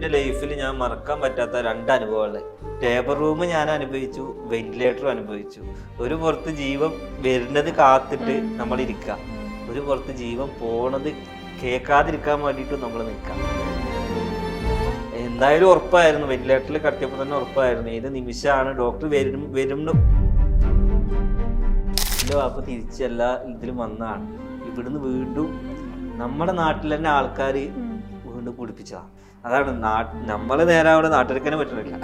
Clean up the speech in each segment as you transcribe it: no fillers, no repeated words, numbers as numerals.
എൻ്റെ ലൈഫിൽ ഞാൻ മറക്കാൻ പറ്റാത്ത 2 അനുഭവങ്ങൾ. ലേബർ റൂം ഞാൻ അനുഭവിച്ചു, വെന്റിലേറ്ററും അനുഭവിച്ചു. ഒരു പുറത്ത് ജീവൻ വരുന്നത് കാത്തിട്ട് നമ്മൾ ഇരിക്കുക, ഒരു പുറത്ത് ജീവൻ പോണത് കേൾക്കാതിരിക്കാൻ വേണ്ടിയിട്ട് നമ്മൾ നിൽക്കാം. എന്തായാലും ഉറപ്പായിരുന്നു, വെന്റിലേറ്ററിൽ കിടത്തിയപ്പോൾ തന്നെ ഉറപ്പായിരുന്നു ഏത് നിമിഷമാണ് ഡോക്ടർ വരും. എൻ്റെ വാപ്പ തിരിച്ചല്ല ഇതിലും വന്നതാണ്. ഇവിടുന്ന് വീണ്ടും നമ്മുടെ നാട്ടിൽ തന്നെ ആൾക്കാർ വീണ്ടും കുടിപ്പിച്ചതാണ്. അതാണ് നമ്മളെ നേരെ അവിടെ നാട്ടിലേക്കാനെ പറ്റുന്നില്ല.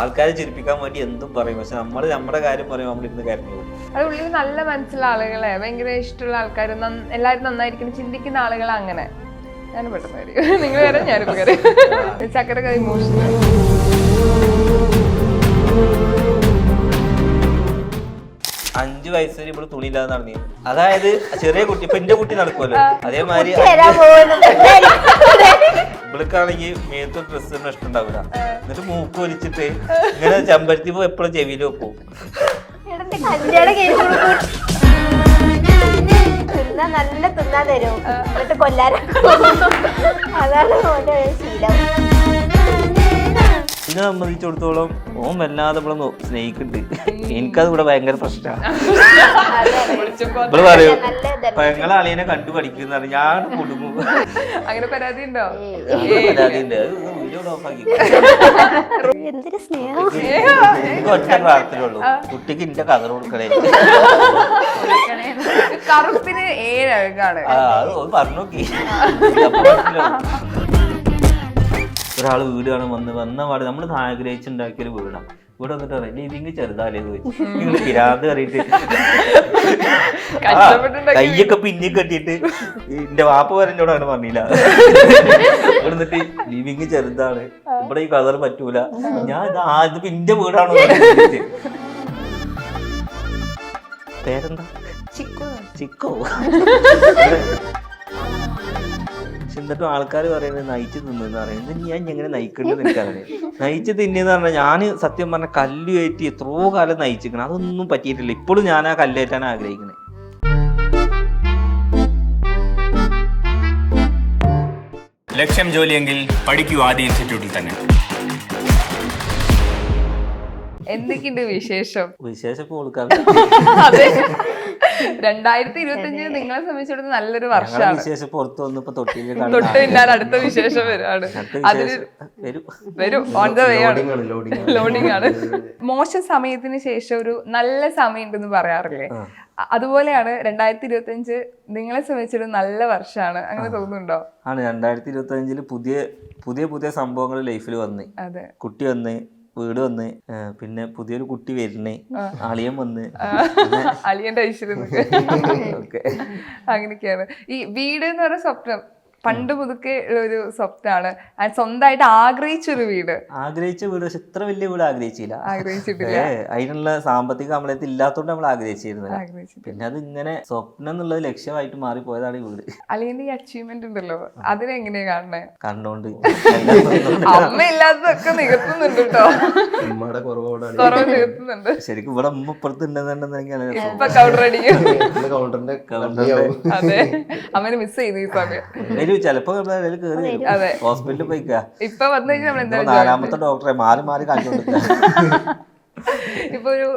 ആൾക്കാരെ ചിരിപ്പിക്കാൻ വേണ്ടി എന്തും പറയും, പക്ഷെ നമ്മുടെ കാര്യം പറയും നമ്മളിരുന്ന് കാര്യങ്ങൾ. അത് ഉള്ളിൽ നല്ല മനസ്സിലുള്ള ആളുകളെ, ഭയങ്കര ഇഷ്ടമുള്ള ആൾക്കാർ, എല്ലാവരും നന്നായിരിക്കണം ചിന്തിക്കുന്ന ആളുകൾ. അങ്ങനെ ഞാൻ പെട്ടെന്ന് കാര്യം നിങ്ങൾ വരെ ഞാനിപ്പോ കാര്യം ചക്കരക്ക ഇമോഷണൽ. 5 വയസ്സ് വരെ ഇവിടെ തുണിയില്ലാതെ നടന്നു. അതായത് ചെറിയ കുട്ടി, ഇപ്പൊ എന്റെ കുട്ടി നടക്കുമല്ലോ അതേമാതിരി ഇവൾക്കാണെങ്കിൽ മേത്തൊരു ഡ്രസ്സ് ഒന്നും ഇഷ്ടമുണ്ടാവില്ല. എന്നിട്ട് മൂക്ക് വലിച്ചിട്ട് ഇങ്ങനെ ചെമ്പരത്തി പോ എപ്പോഴും ചെവിയിൽ വെക്കും. നല്ല തിന്നാൻ തരും, എന്നിട്ട് കൊല്ലാനും. അതാണ് ഓന്റെ ശീലം. എന്നെ സംബന്ധിച്ചിടത്തോളം ഓൻ വല്ലാതെ നമ്മളെ സ്നേഹിക്കുന്നുണ്ട്. എനിക്കത് ഇവിടെ ഭയങ്കര പ്രശ്നമാണ്. ഇവിടെ പറയൂ പെങ്ങളെ അളിയനെ കണ്ടു പഠിക്കുന്ന ഞാൻ കുടുങ്ങും. അങ്ങനെ പരാതി ഉണ്ടോ? പരാതിയുണ്ട്. വീഡിയോ ഓഫാക്കി. എന്തൊരു സ്നേഹം. എനിക്ക് ഒറ്റ പ്രാർത്ഥനയുള്ളൂ, കുട്ടിക്ക് ഇന്റെ കഥ കൊടുക്കണേ. കറുപ്പിന് 7 അഴകാണ്. അത് പറഞ്ഞു നോക്കി. ഒരാൾ വീട് കാണാൻ വന്ന പാട് നമ്മൾ ആഗ്രഹിച്ചുണ്ടാക്കിയൊരു വീടാണ്. ഇവിടെ വന്നിട്ട് പറയാം ലിവിങ് ചെറുതാലേ ചോദിച്ചു. നിങ്ങള് പിരാന്ത് കറിയിട്ട് കയ്യൊക്കെ പിന്നി കെട്ടിയിട്ട് എന്റെ വാപ്പ പറഞ്ഞോടാണ് പറഞ്ഞില്ല. ഇവിടെ നിന്നിട്ട് ലിവിങ് ചെറുതാണ്, ഇവിടെ ഈ കളർ പറ്റൂല. ഞാൻ ഇതിപ്പോ എന്റെ വീടാണോ? പേരെന്താ? ചിക്കോ. എന്നിട്ടും ആൾക്കാർ പറയുന്നത് നയിച്ച് തിന്നെന്ന് പറയുന്നത് ഞാൻ എങ്ങനെ നയിക്കേണ്ടത് എനിക്കറിയാം. നയിച്ച് തിന്നെന്ന് പറഞ്ഞാൽ ഞാൻ സത്യം പറഞ്ഞ കല്ല് കയറ്റി എത്രയോ കാലം നയിച്ചിരിക്കണം, അതൊന്നും പറ്റിയിട്ടില്ല. ഇപ്പോഴും ഞാൻ ആ കല്ലേറ്റാൻ ആഗ്രഹിക്കുന്നത്. ലക്ഷ്യം ജോലിയെങ്കിൽ പഠിക്കൂ ആദ്യ ഇൻസ്റ്റിറ്റ്യൂട്ടിൽ തന്നെ. എന്തൊക്കെയുണ്ട് വിശേഷം? വിശേഷം കൊടുക്കാൻ അതെ, 2025 നിങ്ങളെ സംബന്ധിച്ചിടത്തോളം നല്ലൊരു വർഷമാണ്. വിശേഷം പുറത്ത് വന്നപ്പോ തൊട്ട് ഞാൻ അടുത്ത വിശേഷം വരാണ്. അതിന് വരും, ഓൺ ദ വേ ആണ്, ലോഡിംഗ് ആണ്. മോശം സമയത്തിന് ശേഷം ഒരു നല്ല സമയം ഉണ്ടെന്ന് പറയാറില്ലേ? അതുപോലെയാണ് 2025 നിങ്ങളെ സംബന്ധിച്ചൊരു നല്ല വർഷമാണ്. അങ്ങനെ തോന്നുന്നുണ്ടോ? ആണ്. 2025 പുതിയ സംഭവങ്ങൾ ലൈഫിൽ വന്ന്, കുട്ടി വന്ന്, വീട് വന്ന്, പിന്നെ പുതിയൊരു കുട്ടി വരുന്നേ, അളിയൻ വന്ന്, അളിയന്റെ ഐശ്വര്യം അങ്ങനെയൊക്കെയാണ്. ഈ വീട് എന്ന് പറയുന്ന സ്വപ്നം പണ്ട് മുതുക്കെ ഒരു സ്വപ്നമാണ്. സ്വന്തമായിട്ട് ആഗ്രഹിച്ച വീട് പക്ഷെ ഇത്ര വലിയ വീട് ആഗ്രഹിച്ചിട്ടില്ല. അതിനുള്ള സാമ്പത്തിക അമലത്തിൽ ഇല്ലാത്തോണ്ട് നമ്മൾ ആഗ്രഹിച്ചിരുന്നില്ല. പിന്നെ അത് ഇങ്ങനെ സ്വപ്നം എന്നുള്ളത് ലക്ഷ്യമായിട്ട് മാറിപ്പോയതാണ് ഈ വീട്. അല്ലെങ്കിൽ ഈ അച്ചീവ്മെന്റ് ഉണ്ടല്ലോ, അതിനെങ്ങനെയാ കാണണേ? കണ്ടോണ്ട് അമ്മ ഇല്ലാത്തതൊക്കെ നികത്തുന്നുണ്ട് കേട്ടോ, കുറവ് നികത്തുന്നുണ്ട്. ശരിക്കും ഇവിടെ അമ്മ ഇപ്പുറത്ത് ഉണ്ടെന്നുണ്ടെങ്കിൽ ഇപ്പൊ കൗണ്ടർ അടിക്കും. അതെ, അമ്മനെ മിസ് ചെയ്തു ഈ സമയം. ചിലപ്പോ ഹോസ്പിറ്റലിൽ പോയിക്കാ. ഇപ്പൊ വന്നു കഴിഞ്ഞാൽ നമ്മൾ എന്താ 4ാമത്തെ ഡോക്ടറെ മാറി കണ്ടുകൊടുക്കുക. ഇപ്പൊ ഒരു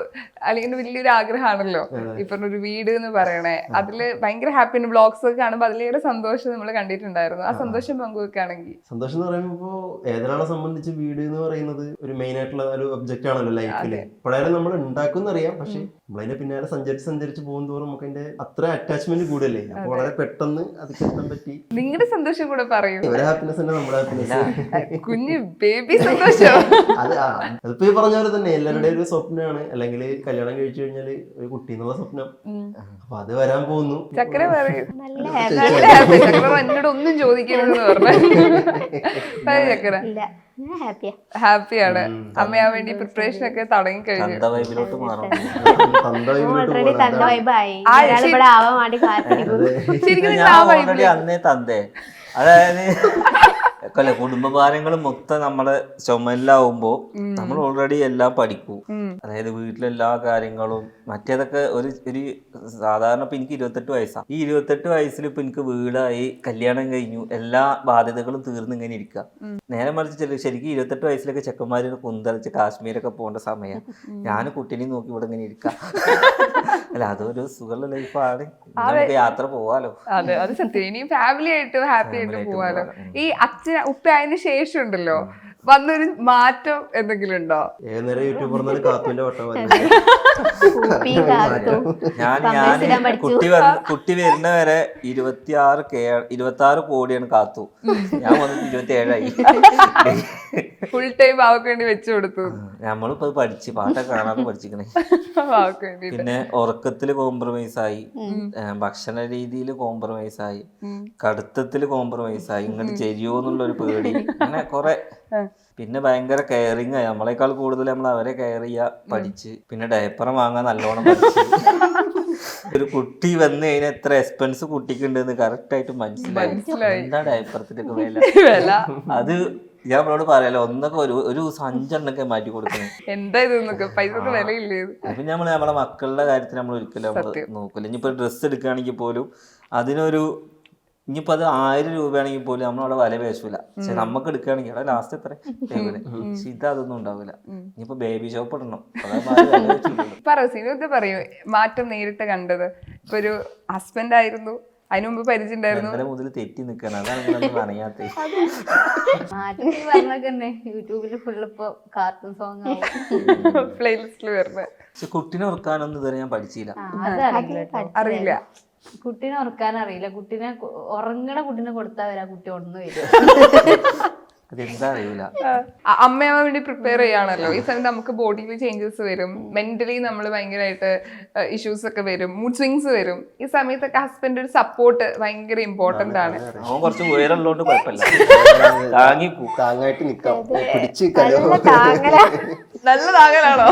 അല്ലെങ്കിൽ വലിയൊരു ആഗ്രഹമാണല്ലോ ഇപ്പൊ ഒരു വീട് എന്ന് പറയണേ. അതില് ഭയങ്കര ഹാപ്പി ബ്ലോഗ്സ് ഒക്കെ കാണുമ്പോ അതിലേറെ സന്തോഷം നമ്മൾ കണ്ടിട്ടുണ്ടായിരുന്നു. ആ സന്തോഷം പങ്കുവെക്കുകയാണെങ്കിൽ. സന്തോഷം എന്ന് പറയുമ്പോ ഏതൊരാളെ സംബന്ധിച്ച് വീട് എന്ന് പറയുന്നത് ഒരു മെയിൻ ആയിട്ടുള്ള ഒരു ഒബ്ജക്റ്റ് ആണല്ലോ ലൈഫില്. ഇപ്പോഴായാലും നമ്മൾ ഉണ്ടാക്കും അറിയാം, പക്ഷെ നമ്മളതിന്റെ പിന്നാലെ സഞ്ചരിച്ച് പോകും തോറും നമുക്ക് അതിന്റെ അത്ര അറ്റാച്ച്മെന്റ് കൂടല്ലേ. അപ്പൊ വളരെ പെട്ടെന്ന് അത് കിട്ടാൻ പറ്റി. നിങ്ങളുടെ സന്തോഷം കൂടെ പറയൂ. ഒരു ഹാപ്പിനെസ് തന്നെ നമ്മുടെ ഹാപ്പിനെസ്. കുഞ്ഞു ബേബി സന്തോഷം. അതിപ്പോ ഈ പറഞ്ഞ പോലെ തന്നെ എല്ലാവരുടെയും ഒരു സ്വപ്നമാണ്, അല്ലെങ്കിൽ കല്യാണം കഴിച്ചു കഴിഞ്ഞാല് ഒരു കുട്ടി എന്നുള്ള സ്വപ്നം. അപ്പൊ അത് വരാൻ പോകുന്നു. ചക്കര പറയൂ. ചക്കര എന്നോട് ഒന്നും ചോദിക്കരുതെന്ന് പറഞ്ഞു. ചക്കര ഹാപ്പിയാണ്. അമ്മയാ വേണ്ടി പ്രിപ്പറേഷൻ ഒക്കെ തുടങ്ങി കഴിഞ്ഞു. അന്നേ തന്തേ, അതായത് അല്ല കുടുംബഭാരങ്ങൾ മൊത്തം നമ്മളെ ചുമലിലാവുമ്പോ നമ്മൾ ഓൾറെഡി എല്ലാം പഠിക്കും. അതായത് വീട്ടിലെല്ലാ കാര്യങ്ങളും മറ്റേതൊക്കെ ഒരു സാധാരണ ഇപ്പൊ എനിക്ക് 28 വയസ്സാണ്. ഈ 28 വയസ്സിൽ ഇപ്പൊ എനിക്ക് വീടായി, കല്യാണം കഴിഞ്ഞു, എല്ലാ ബാധ്യതകളും തീർന്ന് ഇങ്ങനെ ഇരിക്കുക. നേരെ മറിച്ച് ശരിക്കും 28 വയസ്സിലൊക്കെ ചെക്കന്മാര് കുന്തളിച്ച് കാശ്മീരൊക്കെ പോകേണ്ട സമയം. ഞാൻ കുട്ടീനെ നോക്കി ഇവിടെ ഇങ്ങനെ ഇരിക്കാം. അല്ല അതൊരു സുഖമുള്ള ലൈഫാണ്. നമുക്ക് യാത്ര പോവാലോ. അതെ, അത് സത്യം. ഇനി ഫാമിലി ആയിട്ട് ഹാപ്പി ആയിട്ട് പോവാലോ. ഈ അച്ഛൻ ഉപ്പ ആയതിനു ശേഷം ഉണ്ടല്ലോ വന്നൊരു മാറ്റം എന്തെങ്കിലും ഉണ്ടോ? ഏതുനേരം യൂട്യൂബ് പറഞ്ഞാലും കാത്തുവിന്റെ വട്ടം ഞാൻ കുട്ടി വരുന്ന വരെ 26 കോടിയാണ് കാത്തു. ഞാൻ വന്നിട്ട് 27ആയി. ഫുൾ ടൈം അവക്ക് വേണ്ടി വെച്ചു കൊടുത്തു. നമ്മളിപ്പോ പഠിച്ച് പാട്ടൊക്കെ കാണാതെ പഠിച്ചിക്കണേ. പിന്നെ ഉറക്കത്തില് കോംപ്രമൈസ് ആയി, ഭക്ഷണ രീതിയിൽ കോംപ്രമൈസ് ആയി, കടുത്തത്തില് കോംപ്രമൈസ് ആയി. ഇങ്ങോട്ട് ചെരിയോന്നുള്ളൊരു പേടി, അങ്ങനെ കൊറേ. പിന്നെ ഭയങ്കര കെയറിങ് ആയി. നമ്മളെക്കാൾ കൂടുതൽ നമ്മൾ അവരെ കെയർ ചെയ്യാ പഠിച്ച്. പിന്നെ ഡയപ്പർ വാങ്ങാൻ നല്ലോണം പഠിച്ചു. ഒരു കുട്ടി വന്നു കഴിഞ്ഞാൽ എത്ര എക്സ്പെൻസ് കുട്ടിക്ക് ഉണ്ടെന്ന് കറക്റ്റ് ആയിട്ട് മനസ്സിലായി. എന്താ ഡയപ്പറത്തിനൊക്കെ വില? അത് ഞാൻ നമ്മളോട് പറയാലോ, ഒന്നൊക്കെ ഒരു 5 എണ്ണൊക്കെ മാറ്റി കൊടുക്കണേ. എന്താ ഇതൊക്കെ പൈസക്ക് വിലയില്ലേ? അപ്പൊ നമ്മളെ മക്കളുടെ കാര്യത്തിൽ നമ്മൾ ഒരിക്കലും നോക്കില്ല. ഇനിയിപ്പോ ഡ്രസ്സ് എടുക്കുകയാണെങ്കിൽ പോലും അതിനൊരു ഇനിയിപ്പോ അത് 1000 രൂപയാണെങ്കിൽ പോലും നമ്മളവിടെ വില പേശൂല. പക്ഷെ നമുക്ക് എടുക്കുകയാണെങ്കിൽ അവിടെ ലാസ്റ്റ് എത്ര പക്ഷെ ഇതൊന്നും ഉണ്ടാവില്ല. ഇനിയിപ്പോ ബേബി ഷോപ്പ് ഇടണം. പറയൂ മാറ്റം നേരിട്ട് കണ്ടത്. ഇപ്പൊ ഒരു ഹസ്ബൻഡ് ആയിരുന്നു, അതിനു മുമ്പ് പരിചയം ഉണ്ടായിരുന്നു, മുതൽ തെറ്റി നിൽക്കണം. അതാണ് അറിയാത്ത യൂട്യൂബിൽ ഫുള്ള് ഇപ്പൊ കാർട്ടൂൺ സോങ് പ്ലേലിസ്റ്റിൽ വരുന്നത്. പക്ഷെ കുട്ടീനെ ഓർക്കാനൊന്നും ഇതുവരെ ഞാൻ പഠിച്ചില്ല. അറിയില്ല. കുട്ടീനെ ഉറക്കാൻ അറിയില്ല. ഉറങ്ങണ കുട്ടീനെ കൊടുത്താൽ വരാ കുട്ടി ഒന്നു വരും. അതെന്താ അറിയില്ല. അമ്മയാവാൻ വേണ്ടി പ്രിപ്പയർ ചെയ്യാണല്ലോ. ഈ സമയത്ത് നമുക്ക് ബോഡിയിൽ ചേഞ്ചസ് വരും, മെന്റലി നമ്മൾ ഭയങ്കരമായിട്ട് ഇഷ്യൂസ് ഒക്കെ വരും, മൂഡ് സ്വിങ്സ് വരും. ഈ സമയത്തൊക്കെ ഹസ്ബൻഡ് ഒരു സപ്പോർട്ട് ഭയങ്കര ഇമ്പോർട്ടന്റ് ആണ്. അവൻ കുറച്ച് ഉയരമുള്ളതുകൊണ്ട് കുഴപ്പമില്ല, താങ്ങായിട്ട് നിക്കാം. നല്ല താങ്ങലാണോ?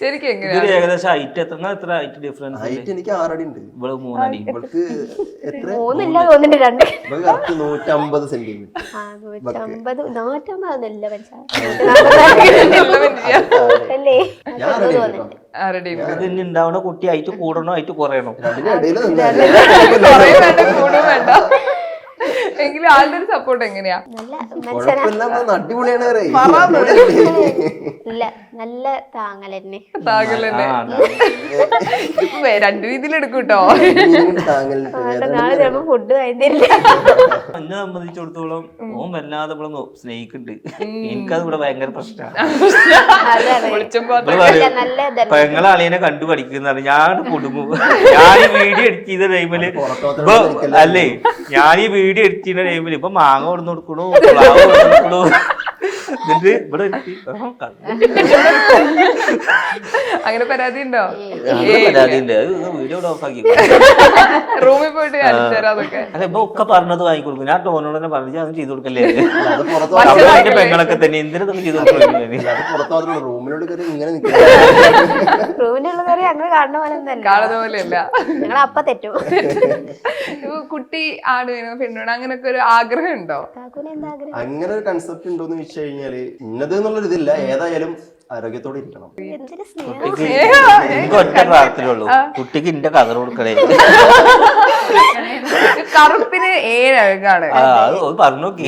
ശരിക്കും എങ്ങനെയാ? ഏകദേശം ഹൈറ്റ് എത്ര ഹൈറ്റ് ഡിഫറൻസ്? ഹൈറ്റ് എനിക്ക് 6 അടി ഉണ്ട്. ഇവള് 3 അടി. ഇവൾക്ക് എത്ര? 150 സെന്റിമീറ്റർ. ഇത് ഉണ്ടാവണ കുട്ടി ഹൈറ്റ് കൂടണോ ഹൈറ്റ് കുറയണോ? വേണ്ട. എങ്കിലും ആളുടെ ഒരു സപ്പോർട്ട് എങ്ങനെയാ? അടിപൊളിയാണ്. നല്ല താങ്ങലെന്നെ. രണ്ടു രീതിയിൽ എടുക്കും കേട്ടോ. നാളെ ചിലപ്പോ ഫുഡ് കഴിഞ്ഞില്ല. എന്നെ സംബന്ധിച്ചിടത്തോളം ഓൻ വല്ലാതെ ഇവിടെ സ്നേഹിക്കുന്നുണ്ട്. എനിക്കത് ഇവിടെ ഭയങ്കര പ്രശ്നമാണ്. പെങ്ങളെ അളിയനെ കണ്ടു പഠിക്കുന്നതാണ്. ഞാൻ കുടുങ്ങും. ഞാൻ ഈ വീഡിയോ എഡിറ്റ് ചെയ്ത ടൈമില് അല്ലേ, ഞാൻ ഈ വീഡിയോ എഡിറ്റ് ചെയ്യുന്ന ടൈമില് ഇപ്പൊ മാങ്ങ കൊടുന്ന് കൊടുക്കണു, പ്ലാവ് കൊടുക്കണു. എന്നിട്ട് ഇവിടെ അങ്ങനെ പരാതി ഉണ്ടോ? പരാതി ഉണ്ട്. വീഡിയോ ഓഫ് ആക്കി റൂമിൽ പോയിട്ട് കാണിച്ചുതരാതൊക്കെ. അല്ല ഇപ്പൊ ഒക്കെ പറഞ്ഞത് വാങ്ങിക്കൊടുക്കും. ഞാൻ ടോനോട് തന്നെ പറഞ്ഞു അത് ചെയ്ത് കൊടുക്കല്ലേ. പെങ്ങളൊക്കെ തന്നെ എന്തിനും ചെയ്ത് കൊടുക്കണം. റൂമിനോട് ഇങ്ങനെ റൂമിനുള്ളവരെ അങ്ങനെ കാണുന്ന പോലെ കാണുന്ന പോലെയല്ല. ഞങ്ങൾ അപ്പ തെറ്റും. കുട്ടി ആണ് വേണോ പെണ്ണോ അങ്ങനൊക്കെ ഒരു ആഗ്രഹം ഉണ്ടോ? അങ്ങനെ ഒരു കൺസെപ്റ്റ് ഉണ്ടോന്ന് വെച്ച് കഴിഞ്ഞാല് ഇന്നത് എന്നുള്ളൊരു ഇതില്ല. ഏതായാലും ആരോഗ്യത്തോടെ ഇരിക്കണം. എനിക്ക് ഒറ്റ പ്രാർത്ഥനയുള്ളൂ, കുട്ടിക്ക് ഇന്റെ കതർ കൊടുക്കണേ. കറുപ്പിന് 7 അഴകാണ്. അത് പറഞ്ഞു നോക്കി.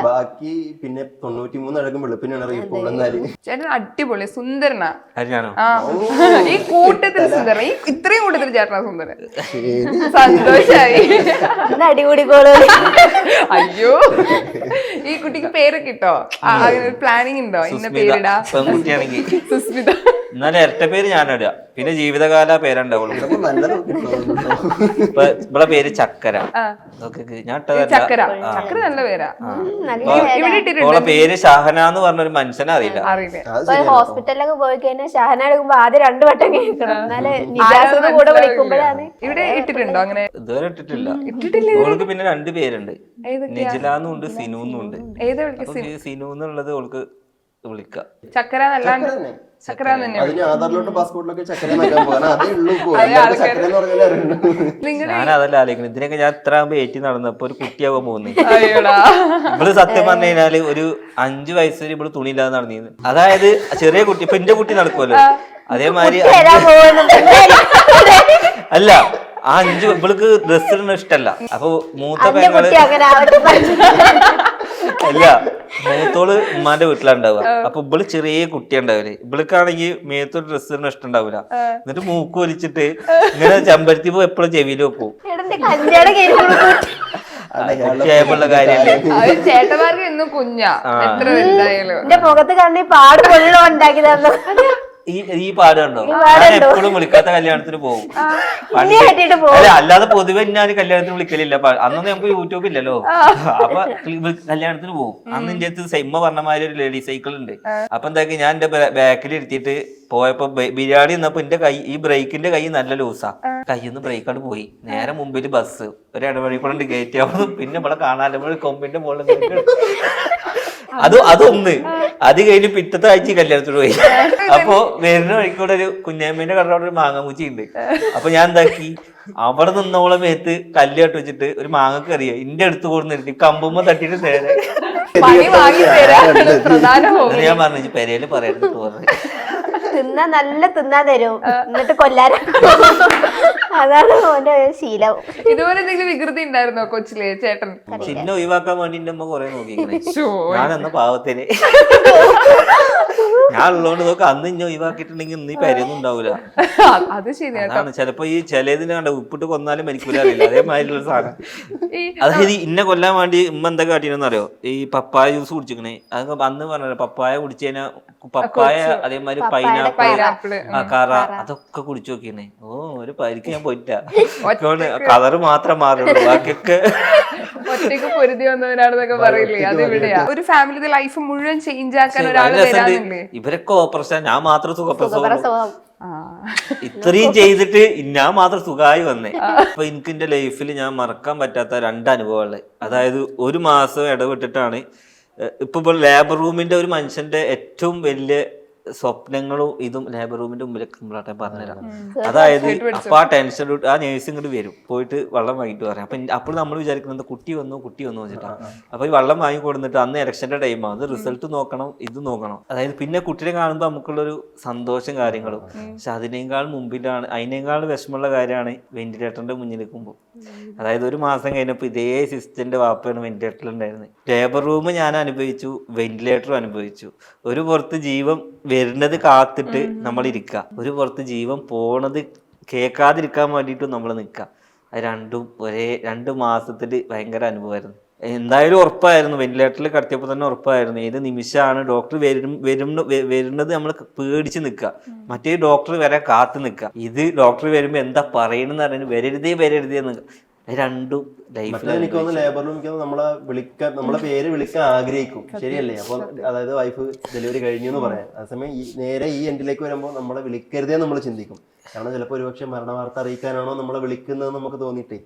ബാക്കി പിന്നെ 93 അഴകും വെളുപ്പിനാണ് അറിയപ്പെടുന്നാല്. ചേട്ടൻ അടിപൊളി സുന്ദരനാ. ഈ കൂട്ടത്തിൽ സുന്ദരൻ, ഈ ഇത്രയും കൂട്ടത്തിൽ ചേട്ടനാ സുന്ദരൻ. സന്തോഷായി. അടികൂടിക്കോളൂ. അയ്യോ, ഈ കുട്ടിക്ക് പേരൊക്കെ ഇട്ടോ? അങ്ങനെ പ്ലാനിങ് ഉണ്ടോ? ഇന്ന പേരിടാ? പെൺകുട്ടിയാണെങ്കിൽ സുസ്മിത. എന്നാലും ഇരട്ട പേര് ഞാനിടുക. പിന്നെ ജീവിതകാല പേരുണ്ടാവുള്ളൂ. ഇവിടെ പേര് ചക്കര. ഞാൻ ചക്കര നല്ല പേരാ. ഓളെ പേര് ഷഹന എന്ന് പറഞ്ഞൊരു മനുഷ്യനെ അറിയില്ല. ഹോസ്പിറ്റലിലൊക്കെ പോയി കഴിഞ്ഞാൽ ഷഹന എടുക്കുമ്പോ ആദ്യം 2 വട്ടം കേൾക്കണം. എന്നാലും കൂടെ വിളിക്കുമ്പോഴാണ്. ഇവിടെ ഇട്ടിട്ടുണ്ടോ അങ്ങനെ? ഇതുവരെ ഇട്ടിട്ടില്ല. ഓൾക്ക് പിന്നെ 2 പേരുണ്ട്, നിജില എന്നുണ്ട് സിനു എന്നുണ്ട്. സിനു എന്നുള്ളത് ഓൾക്ക് വിളിക്കുക. ചക്കര എന്നല്ലാണ്ട് ചക്കര തന്നെ അതിന് ആധാറിലോട്ട് പാസ്പോർട്ടിലൊക്കെ ചക്കര നോക്കാൻ പോകാൻ അതേ ഉള്ളൂ. ചക്കര എന്ന് പറഞ്ഞാൽ അറിയുള്ളൂ. ഞാൻ അതല്ല ആലോചിക്കുന്നത്. ഇതിനൊക്കെ ഞാൻ ഇത്ര ആകുമ്പോ ഏറ്റി നടന്നപ്പോ ഒരു കുട്ടിയാവാൻ പോകുന്നത്. അയ്യോടാ. ഇവള് സത്യം പറഞ്ഞു കഴിഞ്ഞാല് ഒരു 5 വയസ്സ് വരെ ഇവള് തുണിയില്ലാതെ നടന്നിരുന്നു. അതായത് ചെറിയ കുട്ടി, ഇപ്പൊ എന്റെ കുട്ടി നടക്കുമല്ലോ അതേമാതിരി. അല്ല ആ 5 ഇവൾക്ക് ഡ്രസ് ഇടുന്ന ഇഷ്ടല്ല. അപ്പൊ മൂത്ത പെങ്ങള് അല്ല മൂത്തോള് ഉമ്മാന്റെ വീട്ടിലുണ്ടാവുക. അപ്പൊ ഇവള് ചെറിയ കുട്ടിയ ഉണ്ടാവില്ലേ, ഇവൾക്കാണെങ്കിൽ മേത്തൊരു ഡ്രസ് ഇടുന്ന ഇഷ്ടം ഉണ്ടാവില്ല. എന്നിട്ട് മൂക്ക് വലിച്ചിട്ട് ഇങ്ങനെ ചെമ്പരത്തി പോ എപ്പോഴും ചെവിയിൽ വെക്കും. ുള്ള കാര്യല്ലേ. ചേട്ടന്മാർക്ക് ഇന്നും കുഞ്ഞാ എത്ര വലുതായാലും. എന്റെ മുഖത്ത് കണ്ടി പാട് കൊള്ളോ ഉണ്ടാക്കി തന്നു. ഈ പാട് കണ്ടോ? ഞാൻ എപ്പോഴും വിളിക്കാത്ത കല്യാണത്തിന് പോകും. അല്ല അല്ലാതെ പൊതുവെ ഞാൻ കല്യാണത്തിന് വിളിക്കലില്ല. അന്നൊന്നും നമുക്ക് യൂട്യൂബ് ഇല്ലല്ലോ. അപ്പൊ കല്യാണത്തിന് പോകും. അന്ന് എന്റെ അടുത്ത് സെമ്മ പറഞ്ഞ മാതിരി ഒരു ലേഡീസ് സൈക്കിൾ ഉണ്ട്. അപ്പൊ എന്താക്കി ഞാൻ എന്റെ ബാക്കിൽ ഇരുത്തിയിട്ട് പോയപ്പോ ബിരിയാണി നിന്നപ്പോ എന്റെ കൈ ഈ ബ്രേക്കിന്റെ കൈ നല്ല ലൂസാ. കയ്യിന്ന് ബ്രേക്കാണ് പോയി. നേരെ മുമ്പിൽ ബസ് ഒരു ഇടവഴി കൂടെ കയറ്റി ആവുന്നു. പിന്നെ നമ്മളെ കാണാൻ കൊമ്പിന്റെ മുകളിൽ അതൊന്ന് അത് കഴിഞ്ഞ് പിറ്റത്തെ ആഴ്ച കല്യാണത്തിന് പോയി. അപ്പൊ വരുന്ന വഴിക്കൂടെ ഒരു കുഞ്ഞാമ്മേന്റെ കടയുടെ ഒരു മാങ്ങാമൂച്ചി ഉണ്ട്. അപ്പൊ ഞാൻ എന്താക്കി അവിടെ നിന്നോളെ മേത്ത് കല്ലിട്ട് വെച്ചിട്ട് ഒരു മാങ്ങ കറിയ ഇന്റെ അടുത്ത് കൊടുത്ത് നിർത്തി കമ്പുമ്പോ തട്ടിട്ട് നേരെ ഞാൻ പറഞ്ഞു പെരയില് പറയരുത് പറഞ്ഞു. തിന്നാ നല്ല തിന്നാ തരും എന്നിട്ട് കൊല്ലാൻ. അതാണ് ഓന്റെ ശീലം. ഇതുപോലെ എന്തെങ്കിലും വികൃതി ഉണ്ടായിരുന്നോ കൊച്ചിലെ ചേട്ടൻ? ചിന്ന ഒഴിവാക്കാൻ വേണ്ടി എന്റെ അമ്മ കൊറേ നോക്കിക്കണേ. ഞാനെന്ന പാവത്തിന് ഞാൻ ഉള്ളതുകൊണ്ട് നോക്കാം. അന്ന് ഇന്നെ ഒഴിവാക്കിയിട്ടുണ്ടെങ്കിൽ ഇന്ന് ഈ പരിയൊന്നും ഉണ്ടാവൂല. അത് ശരിയാണ്. അതാണ് ചിലപ്പോ ഈ ചിലതിന് കണ്ട ഉപ്പിട്ട് കൊന്നാലും മരിക്കൂല അറിയില്ല. അതേമാതിരിയുള്ള സാധനം. അതായത് ഇന്നെ കൊല്ലാൻ വേണ്ടി ഉമ്മ എന്താ കാട്ടിനെന്ന് അറിയോ? ഈ പപ്പായ ജ്യൂസ് കുടിച്ചിക്കണേ. അതൊക്കെ അന്ന് പറഞ്ഞല്ലോ പപ്പായ കുടിച്ചു കഴിഞ്ഞാൽ പപ്പായ അതേമാതിരി പൈനാപ്പിൾ കറ അതൊക്കെ കുടിച്ചു നോക്കിയണേ. ഒരു പരിക്ക് ഞാൻ പോയിട്ടാ. കളറ് മാത്രം മാറുള്ളൂ, ബാക്കിയൊക്കെ ഒറ്റയ്ക്ക് പൊരുതി വന്നവരാണെന്നൊക്കെ പറയില്ലേ? അത് ഇവിടെയാ. ഒരു ഫാമിലി ലൈഫ് മുഴുവൻ ചേഞ്ച് ആക്കാൻ ഒരാൾ വരാനില്ലേ? ഇവരൊക്കെ ഓപ്പറേഷൻ, ഞാൻ മാത്രം സുഖപ്രസവം. ഇത്രയും ചെയ്തിട്ട് ഞാൻ മാത്രം സുഖമായി വന്നേ. അപ്പൊ എനിക്ക് എന്റെ ലൈഫിൽ ഞാൻ മറക്കാൻ പറ്റാത്ത 2 അനുഭവങ്ങള്. അതായത് 1 മാസം ഇടവിട്ടിട്ടാണ് ഇപ്പൊ ലേബർ റൂമിന്റെ ഒരു മനുഷ്യന്റെ ഏറ്റവും വലിയ സ്വപ്നങ്ങളും ഇതും ലേബർ റൂമിന്റെ മുമ്പിലേക്ക് നമ്മളാട്ടെ പറഞ്ഞുതരാം. അതായത് അപ്പൊ ആ ടെൻഷൻ ആ നേഴ്സ് ഇങ്ങോട്ട് വരും, പോയിട്ട് വെള്ളം വാങ്ങിട്ട് പറയാം. അപ്പൊ അപ്പോൾ നമ്മൾ വിചാരിക്കുന്നത് കുട്ടി വന്നു വെച്ചിട്ടാ. അപ്പൊ ഈ വെള്ളം വാങ്ങി കൊടുത്തിട്ട് അന്ന് ഇലക്ഷന്റെ ടൈമാണ്, അത് റിസൾട്ട് നോക്കണം, ഇത് നോക്കണം. അതായത് പിന്നെ കുട്ടിയെ കാണുമ്പോൾ നമുക്കുള്ളൊരു സന്തോഷം കാര്യങ്ങളും. പക്ഷെ അതിനേക്കാൾ മുമ്പിലാണ്, അതിനേക്കാൾ വിഷമമുള്ള കാര്യമാണ് വെന്റിലേറ്ററിന്റെ മുന്നിൽ നിൽക്കുമ്പോൾ. അതായത് 1 മാസം കഴിഞ്ഞപ്പോൾ ഇതേ സിസ്റ്ററിന്റെ വാപ്പയാണ് വെന്റിലേറ്ററിൽ ഉണ്ടായിരുന്നത്. ലേബർ റൂം ഞാൻ അനുഭവിച്ചു, വെന്റിലേറ്ററും അനുഭവിച്ചു. ഒരു പുറത്ത് ജീവൻ വരുന്നത് കാത്തിട്ട് നമ്മൾ ഇരിക്കുക, ഒരു പുറത്ത് ജീവൻ പോണത് കേൾക്കാതിരിക്കാൻ വേണ്ടിയിട്ടും നമ്മൾ നിൽക്കുക. അത് രണ്ടും ഒരേ 2 മാസത്തിൽ ഭയങ്കര അനുഭവമായിരുന്നു. എന്തായാലും ഉറപ്പായിരുന്നു, വെന്റിലേറ്ററിൽ കിടത്തിയപ്പോൾ തന്നെ ഉറപ്പായിരുന്നു ഏത് നിമിഷമാണ് ഡോക്ടർ വരുന്നത് നമ്മൾ പേടിച്ച് നിൽക്കുക. മറ്റേ ഡോക്ടർ വരെ കാത്തു നിൽക്കുക. ഇത് ഡോക്ടർ വരുമ്പോൾ എന്താ പറയണെന്ന് പറഞ്ഞു വരരുതേ എന്ന്. രണ്ടും ലൈഫിൽ എനിക്ക് തോന്നുന്നു ലേബറിൽ എനിക്ക് നമ്മളെ പേര് വിളിക്കാൻ ആഗ്രഹിക്കും, ശരിയല്ലേ? അപ്പൊ അതായത് വൈഫ് ഡെലിവറി കഴിഞ്ഞു എന്ന് പറയാം. അതേസമയം നേരെ ഈ എൻഡിലേക്ക് വരുമ്പോൾ നമ്മളെ വിളിക്കരുതേ നമ്മൾ ചിന്തിക്കും. കാരണം ചിലപ്പോൾ ഒരുപക്ഷെ മരണ വാർത്ത അറിയിക്കാനാണോ നമ്മളെ വിളിക്കുന്നത് നമുക്ക് തോന്നിയിട്ടേ.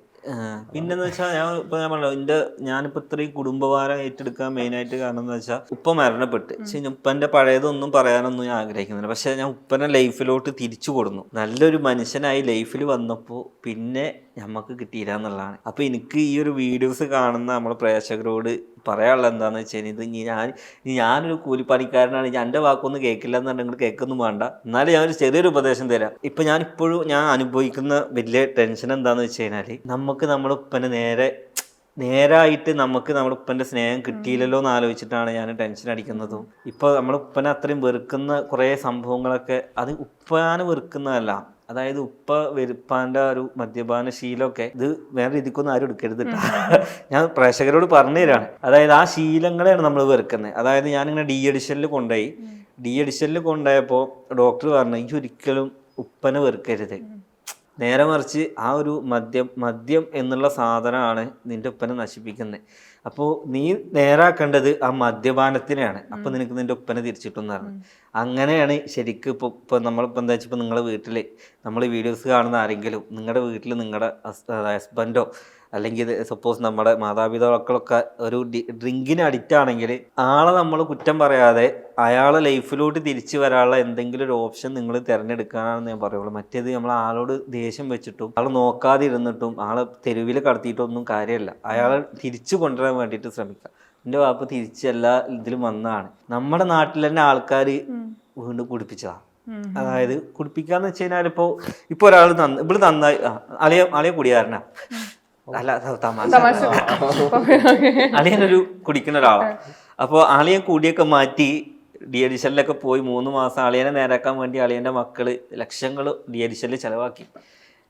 പിന്നെന്ന് വെച്ചാൽ ഞാൻ പറഞ്ഞല്ലോ ഞാനിപ്പോ ഇത്രയും കുടുംബഭാരം ഏറ്റെടുക്കാൻ മെയിനായിട്ട് കാരണം എന്ന് വെച്ചാൽ ഉപ്പ മരണപ്പെട്ട്. പക്ഷെ ഉപ്പന്റെ പഴയതൊന്നും പറയാനൊന്നും ഞാൻ ആഗ്രഹിക്കുന്നില്ല. പക്ഷെ ഞാൻ ഉപ്പനെ ലൈഫിലോട്ട് തിരിച്ചു കൊടുന്നു. നല്ലൊരു മനുഷ്യനായി ലൈഫിൽ വന്നപ്പോൾ പിന്നെ നമുക്ക് കിട്ടിയില്ല എന്നുള്ളതാണ്. അപ്പൊ എനിക്ക് ഈ ഒരു വീഡിയോസ് കാണുന്ന നമ്മളെ പ്രേക്ഷകരോട് പറയാനുള്ളത് എന്താണെന്ന് വെച്ചാൽ, ഇത് ഞാനൊരു കൂലിപ്പണിക്കാരനാണ്, എൻ്റെ വാക്കൊന്നും കേൾക്കില്ല എന്നുണ്ടെങ്കിൽ കേൾക്കൊന്നും വേണ്ട. എന്നാലും ഞാനൊരു ചെറിയൊരു ഉപദേശം തരാം. ഇപ്പം ഞാൻ അനുഭവിക്കുന്ന വലിയ ടെൻഷൻ എന്താണെന്ന് വെച്ച് കഴിഞ്ഞാൽ, നമുക്ക് നമ്മുടെ ഉപ്പനെ നേരായിട്ട് നമുക്ക് നമ്മുടെ ഉപ്പൻ്റെ സ്നേഹം കിട്ടിയില്ലല്ലോ എന്ന് ആലോചിച്ചിട്ടാണ് ഞാൻ ടെൻഷൻ അടിക്കുന്നതും. ഇപ്പോൾ നമ്മുടെ ഉപ്പനെ അത്രയും വെറുക്കുന്ന കുറേ സംഭവങ്ങളൊക്കെ അത് ഉപ്പാനെ വെറുക്കുന്നതല്ല. അതായത് വെറുപ്പാൻ്റെ ഒരു മദ്യപാന ശീലമൊക്കെ ഇത് വേറെ രീതിക്കൊന്നും ആരും എടുക്കരുത്. ഞാൻ പ്രേക്ഷകരോട് പറഞ്ഞു തരാണ്. അതായത് ആ ശീലങ്ങളെയാണ് നമ്മൾ വെറുക്കുന്നത്. അതായത് ഞാനിങ്ങനെ ഡി എഡിഷനിൽ കൊണ്ടുപോയപ്പോൾ ഡോക്ടർ പറഞ്ഞു ഈ ഒരിക്കലും ഉപ്പനെ വെറുക്കരുത്, നേരെ മറിച്ച് ആ ഒരു മദ്യം എന്നുള്ള സാധനമാണ് നിന്റെ ഉപ്പനെ നശിപ്പിക്കുന്നത്. അപ്പോൾ നീ നേരാക്കേണ്ടത് ആ മദ്യപാനത്തിനെയാണ്. അപ്പൊ നിനക്ക് നിന്റെ ഉപ്പനെ തിരിച്ചിട്ടെന്ന് പറഞ്ഞു. അങ്ങനെയാണ് ശരിക്കും ഇപ്പൊ നമ്മളിപ്പോ എന്താ വെച്ചാൽ നിങ്ങളുടെ വീട്ടില് നമ്മൾ ഈ വീഡിയോസ് കാണുന്ന ആരെങ്കിലും നിങ്ങളുടെ വീട്ടിൽ നിങ്ങളുടെ ഹസ്ബൻഡോ അല്ലെങ്കിൽ സപ്പോസ് നമ്മുടെ മാതാപിതാക്കളൊക്കെ ഒരു ഡ്രിങ്കിന് അഡിക്റ്റ് ആണെങ്കിൽ ആളെ നമ്മൾ കുറ്റം പറയാതെ അയാളെ ലൈഫിലോട്ട് തിരിച്ചു വരാനുള്ള എന്തെങ്കിലും ഒരു ഓപ്ഷൻ നിങ്ങൾ തിരഞ്ഞെടുക്കാനാണെന്ന് ഞാൻ പറയുള്ളൂ. മറ്റേത് നമ്മൾ ആളോട് ദേഷ്യം വെച്ചിട്ടും ആൾ നോക്കാതെ ഇരുന്നിട്ടും ആളെ തെരുവിൽ കടത്തിയിട്ടൊന്നും കാര്യമില്ല. അയാളെ തിരിച്ചു കൊണ്ടുവരാൻ വേണ്ടിയിട്ട് ശ്രമിക്കുക. എൻ്റെ വാപ്പ തിരിച്ചെല്ലാ ഇതിലും വന്നതാണ്. നമ്മുടെ നാട്ടിൽ തന്നെ ആൾക്കാർ വീണ്ടും കുടിപ്പിച്ചതാണ്. അതായത് കുടിപ്പിക്കാന്ന് വെച്ച് കഴിഞ്ഞാൽ ഇപ്പൊ ഒരാൾ ഇവിടെ നന്നായി അളിയ കുടിയാരനാ, അല്ല തമാശ, അളിയനൊരു കുടിക്കുന്ന ഒരാളാണ്. അപ്പോൾ അളിയൻ കുടിയൊക്കെ മാറ്റി ഡി എഡിഷനിലൊക്കെ പോയി 3 മാസം അളിയനെ നേരാക്കാൻ വേണ്ടി അളിയൻ്റെ മക്കള് ലക്ഷങ്ങൾ ഡി എഡിഷനിൽ ചെലവാക്കി.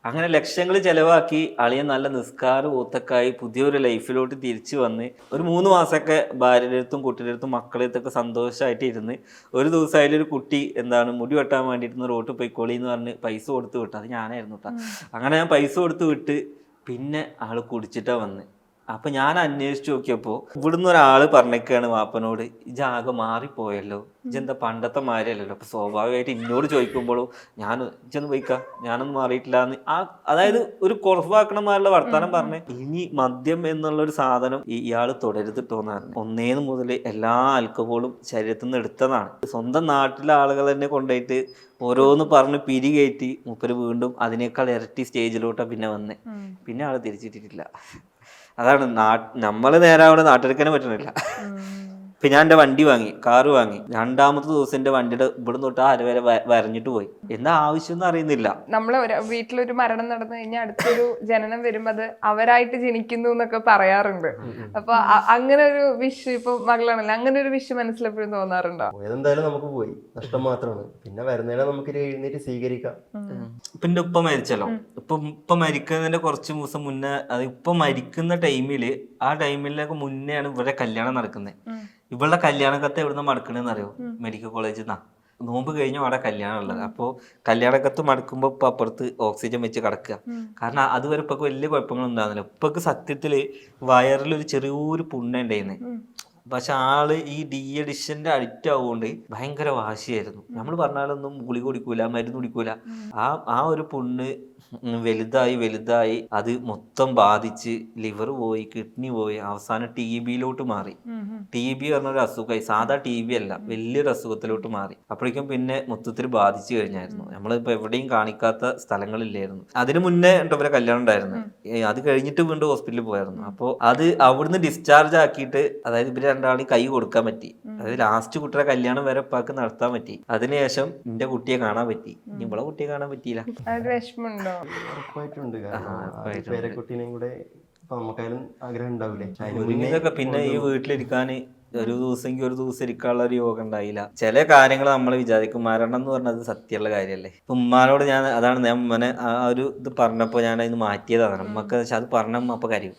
അങ്ങനെ ലക്ഷങ്ങൾ ചെലവാക്കി അളിയൻ നല്ല നിസ്കാരം ഊത്തക്കായി പുതിയൊരു ലൈഫിലോട്ട് തിരിച്ചു വന്ന് ഒരു 3 മാസമൊക്കെ ഭാര്യയുടെ അടുത്തും കുട്ടിയുടെ അടുത്തും മക്കളുടെ അടുത്തൊക്കെ സന്തോഷമായിട്ട് ഇരുന്ന് ഒരു ദിവസം അതിലൊരു കുട്ടി മുടി വെട്ടാൻ വേണ്ടിയിട്ട് റോട്ടിൽ പോയിക്കോളി എന്ന് പറഞ്ഞ് പൈസ കൊടുത്ത് വിട്ടു. അത് ഞാനായിരുന്നു കേട്ടോ. അങ്ങനെ ഞാൻ പൈസ കൊടുത്ത് വിട്ട് പിന്നെ ആള് കുടിച്ചിട്ടാ വന്ന്. അപ്പൊ ഞാൻ അന്വേഷിച്ചു നോക്കിയപ്പോ ഇവിടുന്ന് ഒരാള് പറഞ്ഞേക്കാണ് വാപ്പനോട്, ഇജാകെ മാറിപ്പോയല്ലോ, ഇജെന്താ പണ്ടത്തെ മാരിയല്ലല്ലോ. അപ്പൊ സ്വാഭാവികമായിട്ട് എന്നോട് ചോദിക്കുമ്പോഴും ഇജൊന്നും പോയിക്കാ, ഞാനൊന്നും മാറിയിട്ടില്ല എന്ന് അതായത് ഒരു കുറവാക്കണമാരുടെ വർത്താനം പറഞ്ഞ് ഇനി മദ്യം എന്നുള്ള ഒരു സാധനം ഇയാള് തുടരുതിട്ടോന്ന് പറഞ്ഞു. 1 മുതൽ എല്ലാ ആൽക്കഹോളും ശരീരത്തിൽ നിന്ന് എടുത്തതാണ്. സ്വന്തം നാട്ടിലെ ആളുകൾ തന്നെ കൊണ്ടുപോയിട്ട് ഓരോന്ന് പറഞ്ഞ് പിരികയറ്റി മൂപ്പര് വീണ്ടും അതിനേക്കാൾ ഇരട്ടി സ്റ്റേജിലോട്ടാ പിന്നെ വന്നേ. പിന്നെ ആള് തിരിച്ചിട്ടിട്ടില്ല. അതാണ് നമ്മള് നേരാവണ നാട്ടിലെടുക്കാനേ പറ്റണില്ല. ഇപ്പൊ ഞാൻ എൻ്റെ വണ്ടി വാങ്ങി, കാറ് വാങ്ങി, 2ാമത്തെ ദിവസം എൻ്റെ വണ്ടിയുടെ ഇവിടെ തൊട്ട് വരെ വരഞ്ഞിട്ട് പോയി. എന്താ ആവശ്യം ഒന്നും അറിയുന്നില്ല. നമ്മള് വീട്ടിലൊരു മരണം നടന്നു കഴിഞ്ഞാൽ അടുത്തൊരു ജനനം വരുമ്പോ അത് അവരായിട്ട് ജനിക്കുന്നു എന്നൊക്കെ പറയാറുണ്ട്. അപ്പൊ അങ്ങനെ ഒരു വിഷ് ഇപ്പൊ മകളാണല്ലോ, അങ്ങനെ ഒരു വിഷ് മനസ്സിലെപ്പോഴും തോന്നാറുണ്ടോ? എന്തായാലും നമുക്ക് പോയി, നഷ്ടം മാത്രമാണ്. പിന്നെ വരുന്നതിനെ നമുക്ക് എഴുന്നേറ്റ് സ്വീകരിക്കാം. ഇപ്പൊ എൻ്റെ ഉപ്പ മരിച്ചല്ലോ. ഇപ്പൊ മരിക്കുന്നതിന്റെ കുറച്ച് ദിവസം മുന്നേ, അത് ഇപ്പൊ മരിക്കുന്ന ടൈമില് ആ ടൈമിലൊക്കെ മുന്നെയാണ് ഇവരുടെ കല്യാണം നടക്കുന്നത്. ഇവളുടെ കല്യാണക്കത്ത് എവിടുന്ന മടക്കണെന്ന് അറിയോ? മെഡിക്കൽ കോളേജിൽ നിന്നാ. നോമ്പ് കഴിഞ്ഞ അവിടെ കല്യാണം ഉള്ളത്. അപ്പോൾ കല്യാണക്കത്ത് മടക്കുമ്പോൾ ഇപ്പൊ അപ്പുറത്ത് ഓക്സിജൻ വെച്ച് കിടക്കുക. കാരണം അതുവരെ ഇപ്പൊക്കെ വലിയ കുഴപ്പങ്ങളൊന്നും ഉണ്ടാകുന്നില്ല. ഇപ്പൊക്ക് സത്യത്തില് വയറിലൊരു ചെറിയൊരു പുണ്ണ ഉണ്ടായിരുന്നു. പക്ഷെ ആള് ഈ ഡി എഡിഷന്റെ അഡിക്റ്റ് ആവുകൊണ്ട് ഭയങ്കര വാശിയായിരുന്നു. നമ്മൾ പറഞ്ഞാലൊന്നും ഗുളി കുടിക്കൂല, മരുന്ന് കുടിക്കൂല. ആ ഒരു പുണ്ണ് വലുതായി അത് മൊത്തം ബാധിച്ച് ലിവർ പോയി, കിഡ്നി പോയി, അവസാനം TBയിലോട്ട് മാറി. TB പറഞ്ഞൊരു അസുഖമായി. സാധാ TB അല്ല, വലിയൊരു അസുഖത്തിലോട്ട് മാറി. അപ്പോഴേക്കും പിന്നെ മൊത്തത്തിൽ ബാധിച്ചു കഴിഞ്ഞായിരുന്നു. നമ്മളിപ്പോ എവിടെയും കാണിക്കാത്ത സ്ഥലങ്ങളില്ലായിരുന്നു. അതിന് മുന്നേ ഇവരെ കല്യാണം ഉണ്ടായിരുന്നു. അത് കഴിഞ്ഞിട്ട് വീണ്ടും ഹോസ്പിറ്റലിൽ പോയായിരുന്നു. അപ്പോൾ അത് അവിടുന്ന് ഡിസ്ചാർജ് ആക്കിയിട്ട്, അതായത് ഇവര് 2 കൈ കൊടുക്കാൻ പറ്റി. അതായത് ലാസ്റ്റ് കുട്ടിയുടെ കല്യാണം വരെ ഉപ്പാക്ക് നടത്താൻ പറ്റി. അതിനുശേഷം എന്റെ കുട്ടിയെ കാണാൻ പറ്റി. ഇവളെ കുട്ടിയെ കാണാൻ പറ്റിയില്ല. വിഷമമുണ്ടോ? ഉറപ്പായിട്ടുണ്ട്. പേരക്കുട്ടീനെയും കൂടെ നമുക്കായാലും ആഗ്രഹം ഉണ്ടാവില്ലേ. ഇതൊക്കെ പിന്നെ ഈ വീട്ടിലിരിക്കാന് ഒരു ദിവസം ഇരിക്കാനുള്ള ഒരു യോഗം ഉണ്ടായില്ല. ചില കാര്യങ്ങൾ നമ്മൾ വിചാരിക്കും. മരണം എന്ന് പറഞ്ഞത് സത്യമുള്ള കാര്യമല്ലേ. ഇപ്പൊ ഉമ്മാനോട് അതാണ് ഞാൻ ഉമ്മനെ ആ ഒരു ഇത് പറഞ്ഞപ്പോ ഞാൻ അതിന് മാറ്റിയതാണ്. ഉമ്മക്ക് അത് പറഞ്ഞ അപ്പൊ കരയും.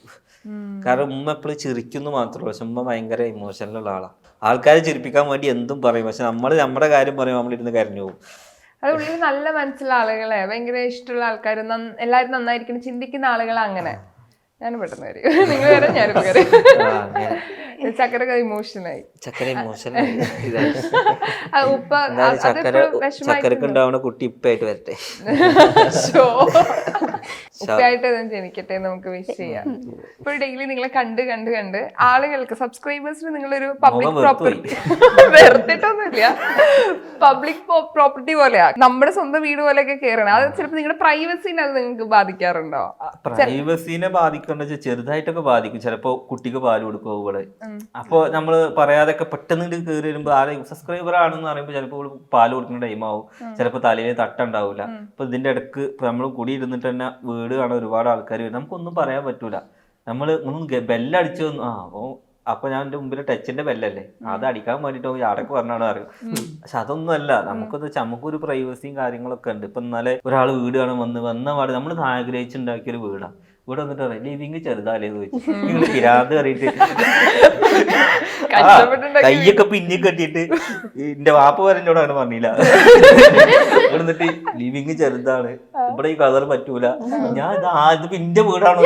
കാരണം ഉമ്മ എപ്പോഴും ചിരിക്കുന്നു മാത്രമല്ല, പക്ഷെ ഉമ്മ ഭയങ്കര ഇമോഷണലുള്ള ആളാണ്. ആൾക്കാരെ ചിരിപ്പിക്കാൻ വേണ്ടി എന്തും പറയും. പക്ഷെ നമ്മുടെ കാര്യം പറയുമ്പോൾ നമ്മളിരുന്ന് കരഞ്ഞു പോകും. അത് ഉള്ളിൽ നല്ല മനസ്സിലുള്ള ആളുകളെ, ഭയങ്കര ഇഷ്ടമുള്ള ആൾക്കാർ, എല്ലാവരും നന്നായിരിക്കണം ചിന്തിക്കുന്ന ആളുകളെ. അങ്ങനെ ഞാൻ പെട്ടെന്ന് വരും, നിങ്ങൾ വരാം, ഞാനിപ്പോ കയറി. ചക്കര ഇമോഷനായി. ചക്കരക്ക് ഉണ്ടാവുന്ന കുട്ടി ഇപ്പായിട്ട് വരട്ടെ. ഉപ്പായിട്ട് ജനിക്കട്ടെ നമുക്ക് വിഷ് ചെയ്യാം. ഇപ്പൊ ഡെയിലി നിങ്ങളെ കണ്ട് ആളുകൾക്ക്, സബ്സ്ക്രൈബേഴ്സിന് നിങ്ങളൊരു പബ്ലിക് പ്രോപ്പർട്ടി, വെറുതെട്ടൊന്നുമില്ല, പബ്ലിക് പ്രോപ്പർട്ടി പോലെയാ. നമ്മുടെ സ്വന്തം വീട് പോലെയൊക്കെ കയറണം. അത് ചിലപ്പോ നിങ്ങളുടെ പ്രൈവസിനെ അത് നിങ്ങൾക്ക് ബാധിക്കാറുണ്ടോ? പ്രൈവസിനെ ബാധിക്കണ്ട, ചെറുതായിട്ടൊക്കെ ബാധിക്കും. ചിലപ്പോ കുട്ടിക്ക് പാല് കൊടുക്കുക ഇവിടെ. അപ്പൊ നമ്മള് പറയാതൊക്കെ പെട്ടെന്ന് കയറി വരുമ്പോ സബ്സ്ക്രൈബർ ആണെന്ന് പറയുമ്പോ ചിലപ്പോൾ പാല് കൊടുക്കുന്ന ടൈമാവും. ചിലപ്പോ തലയിൽ തട്ടുണ്ടാവില്ല. അപ്പൊ ഇതിന്റെ ഇടക്ക് നമ്മൾ കൂടി ഇരുന്നിട്ട് തന്നെ വീട് കാണാൻ ഒരുപാട് ആൾക്കാർ വരും. നമുക്കൊന്നും പറയാൻ പറ്റൂല. നമ്മള് ബെല്ലടിച്ചു അപ്പൊ ഞാൻ എന്റെ മുമ്പിൽ ടച്ചിന്റെ ബെല്ലല്ലേ, അത് അടിക്കാൻ വേണ്ടിട്ട് ആടൊക്കെ പറഞ്ഞാണ് അറിയും. പക്ഷെ അതൊന്നും അല്ല. നമുക്കൊരു പ്രൈവസിയും കാര്യങ്ങളൊക്കെ ഉണ്ട്. ഇപ്പൊ ഇന്നലെ ഒരാൾ വീട് കാണാൻ വന്ന പാട് നമ്മൾ ആഗ്രഹിച്ചുണ്ടാക്കിയൊരു വീടാണ്. ഇവിടെ വന്നിട്ട് പറയാം ലിവിങ് ചെറുതാലേ ചോദിച്ചു. നിങ്ങള് പിരാന്ത് കറിയിട്ട് കയ്യൊക്കെ പിന്നി കെട്ടിയിട്ട് എന്റെ വാപ്പ വരഞ്ഞോടാണ് പറഞ്ഞില്ല. ഇവിടെ നിന്നിട്ട് ലിവിങ് ചെറുതാണ്, ഇവിടെ ഈ കളർ പറ്റൂല. ഞാൻ ഇതിപ്പോ എന്റെ വീടാണോ.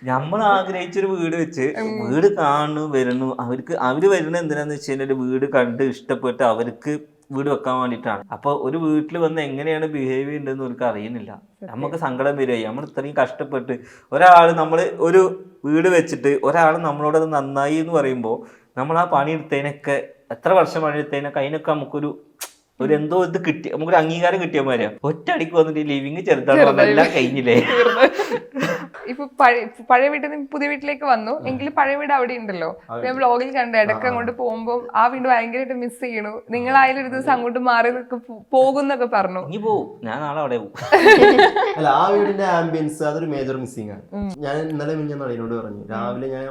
നമ്മൾ ആഗ്രഹിച്ചൊരു വീട് വെച്ച് വീട് കാണുന്നു വരുന്നു, അവര് വരുന്നത് എന്തിനാന്ന് വെച്ച് കഴിഞ്ഞാൽ വീട് കണ്ട് ഇഷ്ടപ്പെട്ട് അവർക്ക് വീട് വെക്കാൻ വേണ്ടിയിട്ടാണ്. അപ്പൊ ഒരു വീട്ടിൽ വന്ന് എങ്ങനെയാണ് ബിഹേവ് ചെയ്യേണ്ടതെന്ന് അവർക്ക് അറിയുന്നില്ല. നമുക്ക് സങ്കടം വരികയായി. നമ്മൾ ഇത്രയും കഷ്ടപ്പെട്ട് നമ്മൾ ഒരു വീട് വെച്ചിട്ട് ഒരാൾ നമ്മളോടത് നന്നായി എന്ന് പറയുമ്പോൾ നമ്മൾ ആ പണിയെടുത്തതിനൊക്കെ എത്ര വർഷം പണിയെടുത്തതിനൊക്കെ അതിനൊക്കെ നമുക്കൊരു എന്തോ ഇത് കിട്ടി, നമുക്കൊരു അംഗീകാരം കിട്ടിയ മാതിരിയാ. ഒറ്റ അടിക്ക് വന്നിട്ട് ലിവിങ് ചെറുതാണ് എല്ലാം കഴിഞ്ഞില്ലേ. ഇപ്പൊ പഴയ വീട്ടിൽ നിന്ന് പുതിയ വീട്ടിലേക്ക് വന്നു എങ്കിലും പഴയ വീട് അവിടെ ഉണ്ടല്ലോ. ഞാൻ വ്ളോഗിൽ കണ്ട ഇടയ്ക്ക് അങ്ങോട്ട് പോകുമ്പോൾ ആ വീട് ഭയങ്കരമായിട്ട് മിസ് ചെയ്യണു. നിങ്ങളായാലും ഒരു ദിവസം അങ്ങോട്ട് മാറി പോകുന്നൊക്കെ പറഞ്ഞു. ഇനി പോവും, ഞാൻ നാളെ അവിടെ പോകും. അല്ല, ആ വീടിന്റെ ആംബിയൻസ് അതൊരു മേജർ മിസ്സിംഗ് ആണ്. ഞാൻ ഇന്നലെ ഞാൻ അതിനോട് പറഞ്ഞു, രാവിലെ ഞാൻ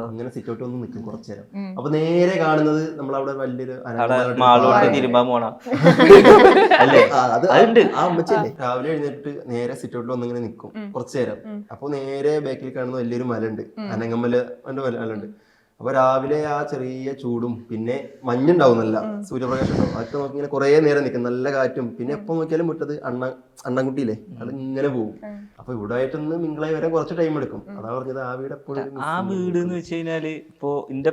അങ്ങനെ സിറ്റ് ഔട്ട് ഒന്ന് നിൽക്കും കുറച്ചു നേരം. അപ്പൊ നേരെ കാണുന്നത് നമ്മളവിടെ വലിയൊരു തിരുമ്പാൻ പോണ അത് ആ അമ്മച്ചല്ലേ. രാവിലെ എഴുന്നേറ്റ് നേരെ സിറ്റ് ഔട്ടിൽ ഒന്നിങ്ങനെ നിൽക്കും കുറച്ചു നേരം. അപ്പൊ നേരെ ബാക്കിൽ കാണുന്ന വലിയൊരു മലയുണ്ട്, അനങ്ങമല മലുണ്ട്. അപ്പൊ രാവിലെ ആ ചെറിയ ചൂടും പിന്നെ മഞ്ഞുണ്ടാവും, നല്ല സൂര്യപ്രകാശം ഉണ്ടാവും. അതൊക്കെ നോക്കി ഇങ്ങനെ കുറെ നേരം നിൽക്കും, നല്ല കാറ്റും. പിന്നെ എപ്പോ നോക്കിയാലും മുറ്റത് അണ്ണൻകുട്ടിയില്ലേ, അത് ഇങ്ങനെ പോകും. അപ്പൊ ഇവിടെ ആയിട്ടൊന്ന് മിങ്കിളായി വരാൻ കുറച്ച് ടൈം എടുക്കും. അതാ പറഞ്ഞത് ആ വീട് എപ്പോഴും. ആ വീട് എന്ന് വെച്ച് കഴിഞ്ഞാല് ഇപ്പൊ എന്റെ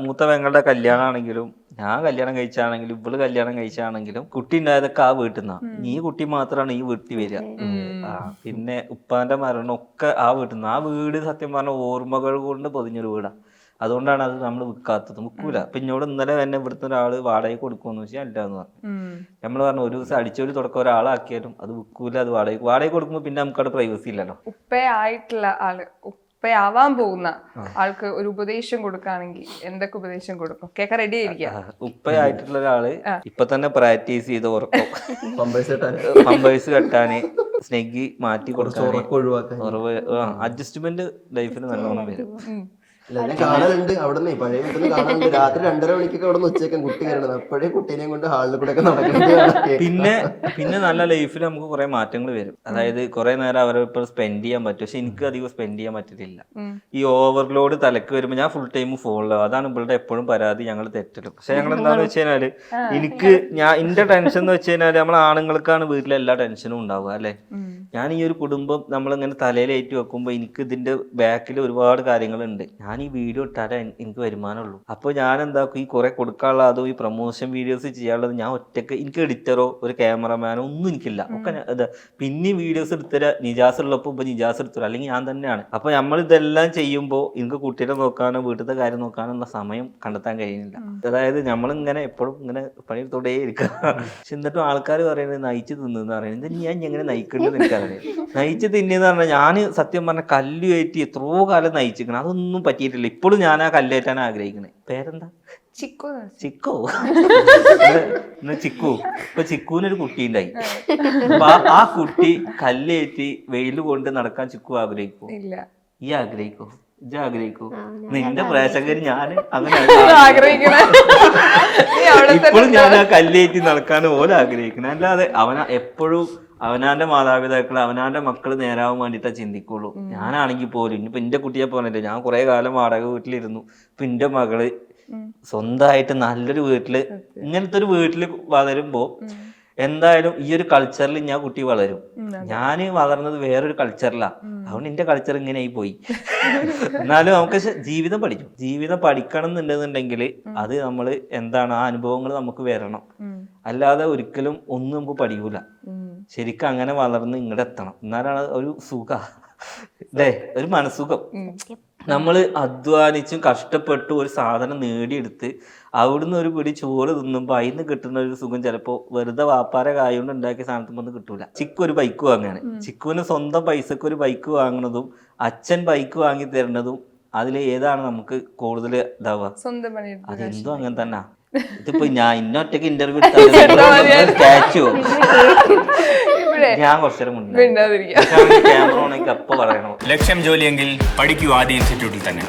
മൂത്ത പെങ്ങളുടെ കല്യാണം ആണെങ്കിലും ഞാൻ കല്യാണം കഴിച്ചാണെങ്കിലും ഇവള് കല്യാണം കഴിച്ചാണെങ്കിലും കുട്ടി ഉണ്ടായതൊക്കെ ആ വീട്ടിൽ നിന്നാ. ഈ കുട്ടി മാത്രമാണ് ഈ വീട്ടിൽ വരിക. പിന്നെ ഉപ്പാന്റെ മരണം ഒക്കെ ആ വീട്ടിൽ നിന്ന്. ആ വീട് സത്യം പറഞ്ഞ ഓർമ്മകൾ കൊണ്ട് പൊതിഞ്ഞൊരു വീടാ. അതുകൊണ്ടാണ് അത് നമ്മൾ വിൽക്കാത്തത്, വിൽക്കൂല. അപ്പൊ ഇന്നോട് ഇന്നലെ തന്നെ ഇവിടുത്തെ ഒരാള് വാടക കൊടുക്കുമെന്ന് വെച്ചാൽ അല്ല എന്ന് പറഞ്ഞു. നമ്മൾ പറഞ്ഞു ഒരു ദിവസം അടിച്ചൊരു തുടക്കം ഒരാളാക്കിയാലും അത് വിൽക്കൂല, അത് വാടക കൊടുക്കുമ്പോൾ പിന്നെ നമുക്കവിടെ പ്രൈവസി ഇല്ലല്ലോ. ഉപ്പയായിട്ടുള്ള ആള്, ഉപ്പയാവാൻ പോകുന്ന ആൾക്ക് ഒരു ഉപദേശം കൊടുക്കുകയാണെങ്കിൽ എന്തൊക്കെ ഉപദേശം കൊടുക്കും? കേൾക്കാൻ റെഡി ആയിരിക്കാം. ഉപ്പയായിട്ടുള്ള ഒരാള് ഇപ്പൊ തന്നെ പ്രാക്ടീസ് ചെയ്ത് ഉറക്കം, പമ്പേഴ്സ് കെട്ടാന്, സ്നെഗ്ഗി മാറ്റി കൊടുക്കാൻ, അഡ്ജസ്റ്റ്മെന്റ് ലൈഫിന് നല്ലോണം വരും. കാണലുണ്ട് അവിടെ നിന്ന് പഴയ വീട്ടിൽ കാണാനുണ്ട്. രാത്രി 2:30 മണിക്കൊക്കെ അവിടെ നിന്ന് ഉച്ചയ്ക്ക് കുട്ടി കയറണത്. അപ്പോഴേ കുട്ടീനെയും കൊണ്ട് ഹാളിൽ കൂടെ ഒക്കെ നടക്കുന്നത്. പിന്നെ നല്ല ലൈഫിൽ നമുക്ക് കുറെ മാറ്റങ്ങൾ വരും. അതായത് കുറെ നേരം അവരെ ഇപ്പോൾ സ്പെൻഡ് ചെയ്യാൻ പറ്റും. പക്ഷെ എനിക്ക് അധികം സ്പെൻഡ് ചെയ്യാൻ പറ്റില്ല. ഈ ഓവർലോഡ് തലക്ക് വരുമ്പോൾ ഞാൻ ഫുൾ ടൈം ഫോണിലാവും. അതാണ് ഇവളുടെ എപ്പോഴും പരാതി, ഞങ്ങൾ തെറ്റലും. പക്ഷെ ഞങ്ങൾ എന്താന്ന് വെച്ച് കഴിഞ്ഞാല് എന്റെ ടെൻഷൻ എന്ന് വെച്ച് കഴിഞ്ഞാല് നമ്മൾ ആണുങ്ങൾക്കാണ് വീട്ടിലെ എല്ലാ ടെൻഷനും ഉണ്ടാവുക അല്ലെ. ഞാൻ ഈ ഒരു കുടുംബം നമ്മളിങ്ങനെ തലയിലേറ്റി വെക്കുമ്പോൾ എനിക്ക് ഇതിന്റെ ബാക്കിൽ ഒരുപാട് കാര്യങ്ങളുണ്ട്. ഞാൻ ഈ വീഡിയോ ഇട്ടാലേ എനിക്ക് വരുമാനമുള്ളൂ. അപ്പോൾ ഞാൻ എന്താക്കും, ഈ കുറെ കൊടുക്കാനുള്ള അതോ ഈ പ്രൊമോഷൻ വീഡിയോസ് ചെയ്യാനുള്ളത് ഞാൻ ഒറ്റയ്ക്ക്, എനിക്ക് എഡിറ്ററോ ഒരു ക്യാമറമാനോ ഒന്നും എനിക്കില്ല. ഒക്കെ പിന്നെ വീഡിയോസ് എടുത്തരാ നിജാസ് ഉള്ളപ്പോൾ ഇപ്പൊ നിജാസ് എടുത്തരാ, അല്ലെങ്കിൽ ഞാൻ തന്നെയാണ്. അപ്പൊ നമ്മൾ ഇതെല്ലാം ചെയ്യുമ്പോൾ എനിക്ക് കുട്ടികളെ നോക്കാനോ വീട്ടിലത്തെ കാര്യം നോക്കാനുള്ള സമയം കണ്ടെത്താൻ കഴിയുന്നില്ല. അതായത് നമ്മളിങ്ങനെ എപ്പോഴും ഇങ്ങനെ പണിയെടുത്തോടേ ഇരിക്കുക. പക്ഷെ എന്നിട്ടും ആൾക്കാർ പറയുന്നത് നയിച്ച് തിന്നെന്ന് പറയുന്നത് ഞാൻ എങ്ങനെ നയിക്കേണ്ടത് എനിക്കറിയാം. നയിച്ച് തിന്നെന്ന് പറഞ്ഞാൽ ഞാൻ സത്യം പറഞ്ഞ കല്ല് കയറ്റി എത്രയോ കാലം നയിച്ചിരിക്കണം, അതൊന്നും പറ്റിയിട്ടില്ല. ഇപ്പോഴും ഞാൻ ആ കല്ലേറ്റാൻ ആഗ്രഹിക്കണേ. പേരെന്താ? ചിക്കോ. ചിക്കു. ഇപ്പൊ ചിക്കൂനൊരു കുട്ടി ഉണ്ടായി. അപ്പൊ ആ കുട്ടി കല്ലേറ്റി വെയിൽ കൊണ്ട് നടക്കാൻ ചിക്കു ആഗ്രഹിക്കൂ? ഈ ആഗ്രഹിക്കോ? ആഗ്രഹിക്കൂ? നിന്റെ പ്രേക്ഷകര് ഞാൻ അങ്ങനെ ഇപ്പോഴും ഞാൻ ആ കല്ലേറ്റി നടക്കാൻ ഓരോ ആഗ്രഹിക്കണം. അല്ലാതെ എപ്പോഴും അവനാന്റെ മാതാപിതാക്കൾ അവനാന്റെ മക്കള് നേരാവാൻ വേണ്ടിയിട്ടാ ചിന്തിക്കുള്ളൂ. ഞാനാണെങ്കിൽ പോലും ഇനിയിപ്പൊ എന്റെ കുട്ടിയെ പറഞ്ഞില്ല, ഞാൻ കുറെ കാലം വാടക വീട്ടിലിരുന്നു. ഇപ്പൊ എന്റെ മകള് സ്വന്തമായിട്ട് നല്ലൊരു വീട്ടില്, ഇങ്ങനത്തെ ഒരു വീട്ടില് വളരുമ്പോ എന്തായാലും ഈ ഒരു കൾച്ചറിൽ ഞാൻ കുട്ടി വളരും. ഞാൻ വളർന്നത് വേറൊരു കൾച്ചറിലാ. അതുകൊണ്ട് എന്റെ കൾച്ചർ ഇങ്ങനെ ആയി പോയി. എന്നാലും നമുക്ക് ജീവിതം പഠിക്കും. ജീവിതം പഠിക്കണം എന്നുണ്ടെന്നുണ്ടെങ്കിൽ അത് നമ്മള് എന്താണ്, ആ അനുഭവങ്ങൾ നമുക്ക് വരണം. അല്ലാതെ ഒരിക്കലും ഒന്നും നമുക്ക് പഠിക്കൂല. ശരിക്കും അങ്ങനെ വളർന്ന് ഇങ്ങോട്ട് എത്തണം. എന്നാലാണ് ഒരു സുഖ അല്ലേ, ഒരു മനസുഖം. നമ്മൾ അധ്വാനിച്ചും കഷ്ടപ്പെട്ടു ഒരു സാധനം നേടിയെടുത്ത് അവിടുന്ന് ഒരു പിടി ചോറ് തിന്നുമ്പോൾ അതിന് കിട്ടുന്ന ഒരു സുഖം ചിലപ്പോൾ വെറുതെ വാപ്പാരെ കായുകൊണ്ട് ഉണ്ടാക്കിയ സാധനത്തിൽ ഒന്നും കിട്ടൂല. ചിക്കു ഒരു ബൈക്ക് വാങ്ങാണ്. ചിക്കുവിന് സ്വന്തം പൈസക്ക് ഒരു ബൈക്ക് വാങ്ങുന്നതും അച്ഛൻ ബൈക്ക് വാങ്ങി തരുന്നതും അതിൽ ഏതാണ് നമുക്ക് കൂടുതൽ ഇതാവുക? അതെന്തോ അങ്ങനെ തന്നെ. ഇതിപ്പോ ഞാൻ ഇന്നൊറ്റക്ക് ഇന്റർവ്യൂ സ്റ്റാച്ചുവോ ഞാൻ കുറച്ചേരം മുന്നേ ക്യാമറ ഓണെങ്കിൽ അപ്പൊ പറയണോ. ലക്ഷ്യം ജോലിയെങ്കിൽ പഠിക്കൂ ആദ്യ ഇൻസ്റ്റിറ്റ്യൂട്ടിൽ തന്നെ.